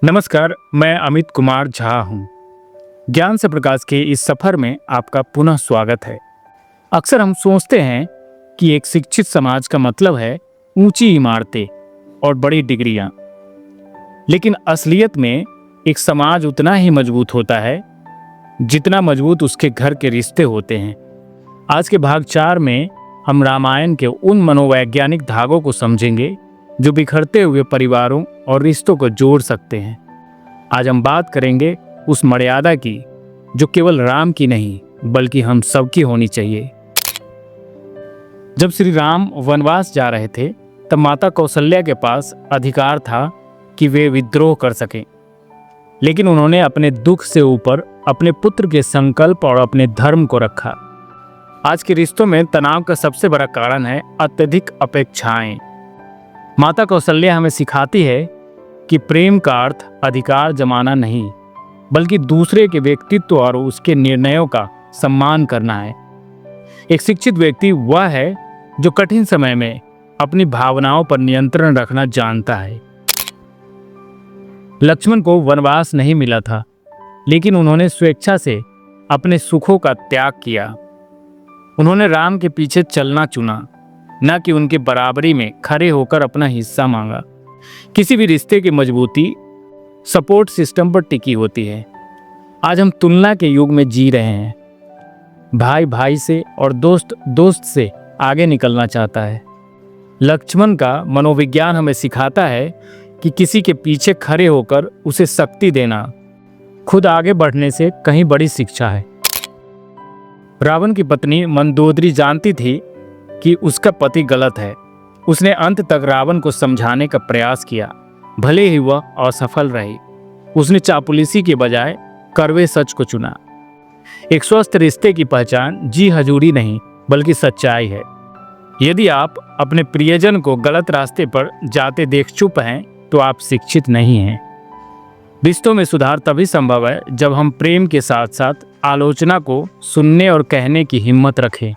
नमस्कार, मैं अमित कुमार झा हूँ। ज्ञान से प्रकाश के इस सफर में आपका पुनः स्वागत है। अक्सर हम सोचते हैं कि एक शिक्षित समाज का मतलब है ऊंची इमारतें और बड़ी डिग्रियां, लेकिन असलियत में एक समाज उतना ही मजबूत होता है जितना मजबूत उसके घर के रिश्ते होते हैं। आज के भाग 4 में हम रामायण के उन मनोवैज्ञानिक धागों को समझेंगे जो बिखरते हुए परिवारों और रिश्तों को जोड़ सकते हैं। आज हम बात करेंगे उस मर्यादा की जो केवल राम की नहीं बल्कि हम सबकी होनी चाहिए। जब श्री राम वनवास जा रहे थे तब माता कौशल्या के पास अधिकार था कि वे विद्रोह कर सकें, लेकिन उन्होंने अपने दुख से ऊपर अपने पुत्र के संकल्प और अपने धर्म को रखा। आज के रिश्तों में तनाव का सबसे बड़ा कारण है अत्यधिक अपेक्षाएं। माता कौशल्या हमें सिखाती है कि प्रेम का अर्थ अधिकार जमाना नहीं बल्कि दूसरे के व्यक्तित्व और उसके निर्णयों का सम्मान करना है। एक शिक्षित व्यक्ति वह है जो कठिन समय में अपनी भावनाओं पर नियंत्रण रखना जानता है। लक्ष्मण को वनवास नहीं मिला था, लेकिन उन्होंने स्वेच्छा से अपने सुखों का त्याग किया। उन्होंने राम के पीछे चलना चुना, न कि उनके बराबरी में खड़े होकर अपना हिस्सा मांगा। किसी भी रिश्ते की मजबूती सपोर्ट सिस्टम पर टिकी होती है। आज हम तुलना के युग में जी रहे हैं। भाई भाई से और दोस्त दोस्त से आगे निकलना चाहता है। लक्ष्मण का मनोविज्ञान हमें सिखाता है कि किसी के पीछे खड़े होकर उसे शक्ति देना खुद आगे बढ़ने से कहीं बड़ी शिक्षा है। रावण की पत्नी मंदोदरी जानती थी कि उसका पति गलत है। उसने अंत तक रावण को समझाने का प्रयास किया, भले ही वह असफल रही। उसने चापलूसी के बजाय कड़वे सच को चुना। एक स्वस्थ रिश्ते की पहचान जी हजूरी नहीं बल्कि सच्चाई है। यदि आप अपने प्रियजन को गलत रास्ते पर जाते देख चुप हैं तो आप शिक्षित नहीं हैं। रिश्तों में सुधार तभी संभव है जब हम प्रेम के साथ साथ आलोचना को सुनने और कहने की हिम्मत रखें।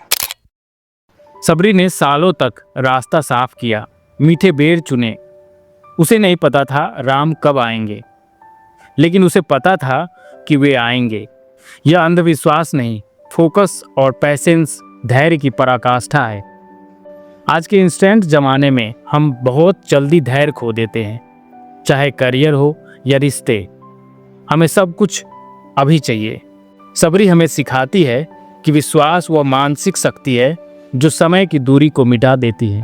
सबरी ने सालों तक रास्ता साफ किया, मीठे बेर चुने। उसे नहीं पता था राम कब आएंगे, लेकिन उसे पता था कि वे आएंगे। यह अंधविश्वास नहीं, फोकस और पैसेंस धैर्य की पराकाष्ठा है। आज के इंस्टेंट जमाने में हम बहुत जल्दी धैर्य खो देते हैं। चाहे करियर हो या रिश्ते, हमें सब कुछ अभी चाहिए। सबरी हमें सिखाती है कि विश्वास वह मानसिक शक्ति है जो समय की दूरी को मिटा देती है।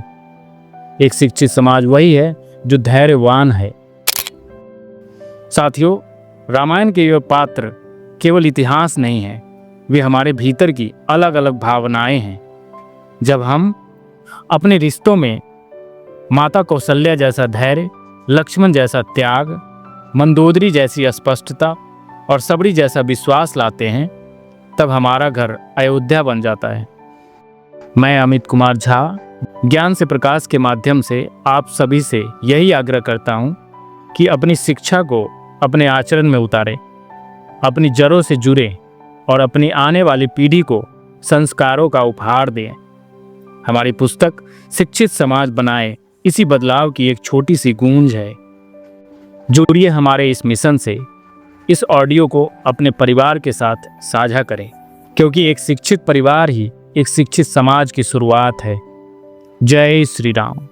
एक शिक्षित समाज वही है जो धैर्यवान है। साथियों, रामायण के ये पात्र केवल इतिहास नहीं है, वे हमारे भीतर की अलग अलग भावनाएं हैं। जब हम अपने रिश्तों में माता कौशल्या जैसा धैर्य, लक्ष्मण जैसा त्याग, मंदोदरी जैसी स्पष्टता और सबरी जैसा विश्वास लाते हैं, तब हमारा घर अयोध्या बन जाता है। मैं अमित कुमार झा ज्ञान से प्रकाश के माध्यम से आप सभी से यही आग्रह करता हूं कि अपनी शिक्षा को अपने आचरण में उतारें, अपनी जड़ों से जुड़ें और अपनी आने वाली पीढ़ी को संस्कारों का उपहार दें। हमारी पुस्तक शिक्षित समाज बनाए इसी बदलाव की एक छोटी सी गूंज है। जुड़िए हमारे इस मिशन से। इस ऑडियो को अपने परिवार के साथ साझा करें, क्योंकि एक शिक्षित परिवार ही एक शिक्षित समाज की शुरुआत है। जय श्री राम।